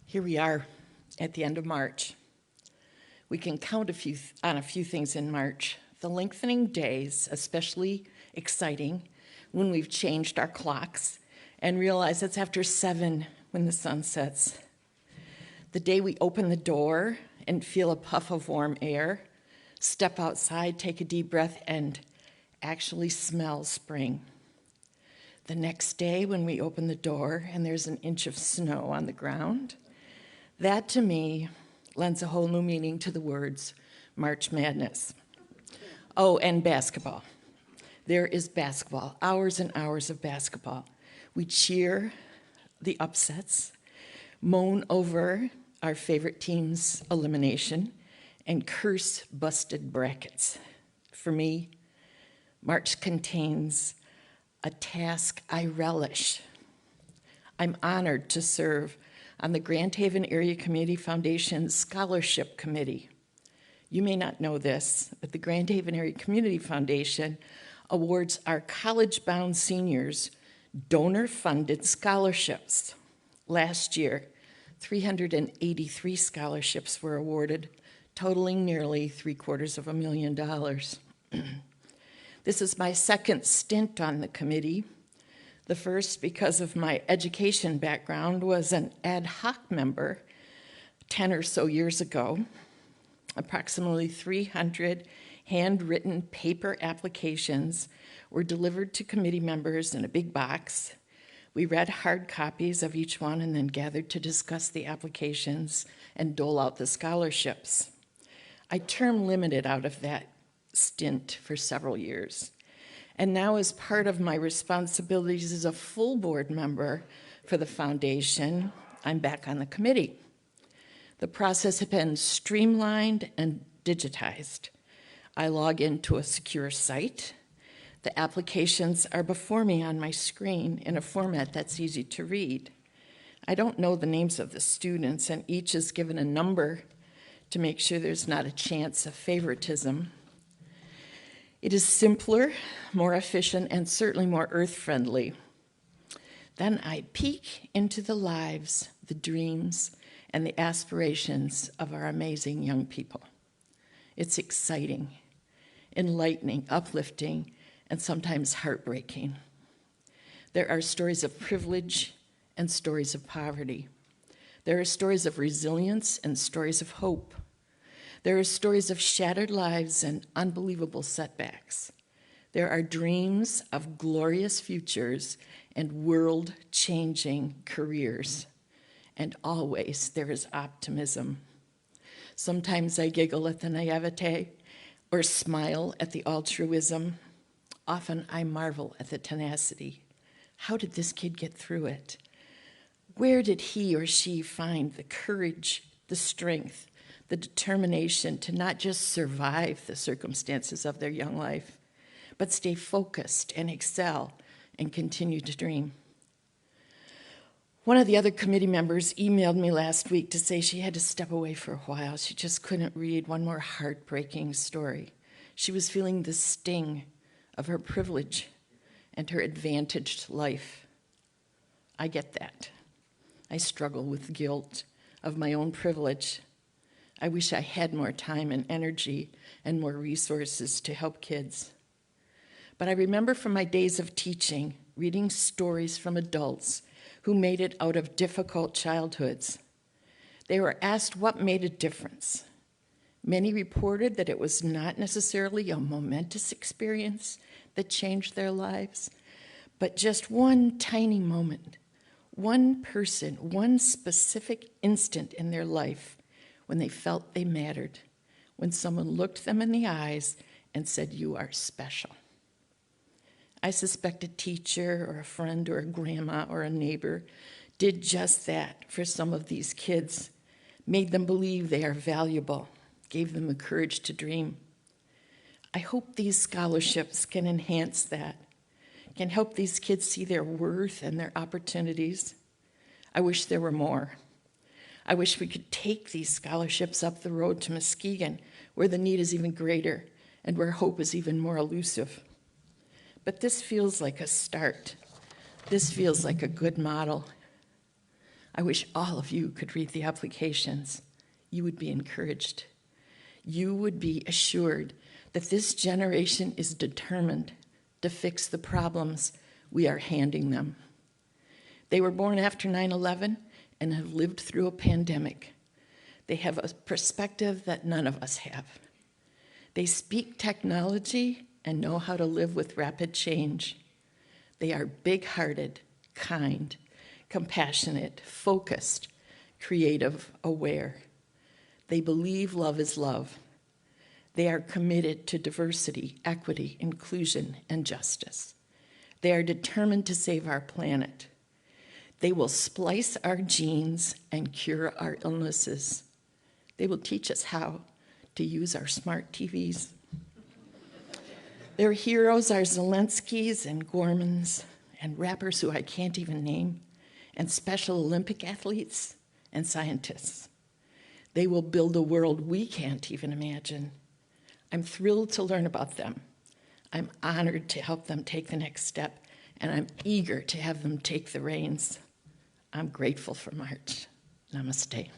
Here we are at the end of March. We can count on a few things in March. The lengthening days, especially exciting when we've changed our clocks and realize it's after 7 when the sun sets. The day we open the door and feel a puff of warm air, step outside, take a deep breath, and actually smell spring. The next day when we open the door and there's an inch of snow on the ground, that to me lends a whole new meaning to the words March Madness. Oh, and basketball. There is basketball, hours and hours of basketball. We cheer the upsets, moan over our favorite team's elimination, and curse busted brackets. For me, March contains a task I relish. I'm honored to serve on the Grand Haven Area Community Foundation's Scholarship Committee. You may not know this, but the Grand Haven Area Community Foundation awards our college-bound seniors donor-funded scholarships. Last year, 383 scholarships were awarded, totaling nearly $750,000. This is my second stint on the committee. The first, because of my education background, was an ad hoc member 10 or so years ago. Approximately 300 handwritten paper applications were delivered to committee members in a big box. We read hard copies of each one and then gathered to discuss the applications and dole out the scholarships. I term limited out of that stint for several years. And now, as part of my responsibilities as a full board member for the foundation, I'm back on the committee. The process has been streamlined and digitized. I log into a secure site. The applications are before me on my screen in a format that's easy to read. I don't know the names of the students, and each is given a number to make sure there's not a chance of favoritism. It is simpler, more efficient, and certainly more earth-friendly. Then I peek into the lives, the dreams, and the aspirations of our amazing young people. It's exciting, enlightening, uplifting, and sometimes heartbreaking. There are stories of privilege and stories of poverty. There are stories of resilience and stories of hope. There are stories of shattered lives and unbelievable setbacks. There are dreams of glorious futures and world-changing careers. And always there is optimism. Sometimes I giggle at the naivete or smile at the altruism. Often I marvel at the tenacity. How did this kid get through it? Where did he or she find the courage, the strength, the determination to not just survive the circumstances of their young life, but stay focused and excel and continue to dream? One of the other committee members emailed me last week to say she had to step away for a while. She just couldn't read one more heartbreaking story. She was feeling the sting of her privilege and her advantaged life. I get that. I struggle with guilt of my own privilege. I wish I had more time and energy and more resources to help kids. But I remember from my days of teaching, reading stories from adults who made it out of difficult childhoods. They were asked what made a difference. Many reported that it was not necessarily a momentous experience that changed their lives, but just one tiny moment, one person, one specific instant in their life when they felt they mattered, when someone looked them in the eyes and said, "You are special." I suspect a teacher or a friend or a grandma or a neighbor did just that for some of these kids, made them believe they are valuable, gave them the courage to dream. I hope these scholarships can enhance that, can help these kids see their worth and their opportunities. I wish there were more. I wish we could take these scholarships up the road to Muskegon, where the need is even greater and where hope is even more elusive. But this feels like a start. This feels like a good model. I wish all of you could read the applications. You would be encouraged. You would be assured that this generation is determined to fix the problems we are handing them. They were born after 9/11 and have lived through a pandemic. They have a perspective that none of us have. They speak technology and know how to live with rapid change. They are big-hearted, kind, compassionate, focused, creative, aware. They believe love is love. They are committed to diversity, equity, inclusion, and justice. They are determined to save our planet. They will splice our genes and cure our illnesses. They will teach us how to use our smart TVs. Their heroes are Zelenskys and Gormans and rappers who I can't even name, and Special Olympic athletes and scientists. They will build a world we can't even imagine. I'm thrilled to learn about them. I'm honored to help them take the next step, and I'm eager to have them take the reins. I'm grateful for March. Namaste.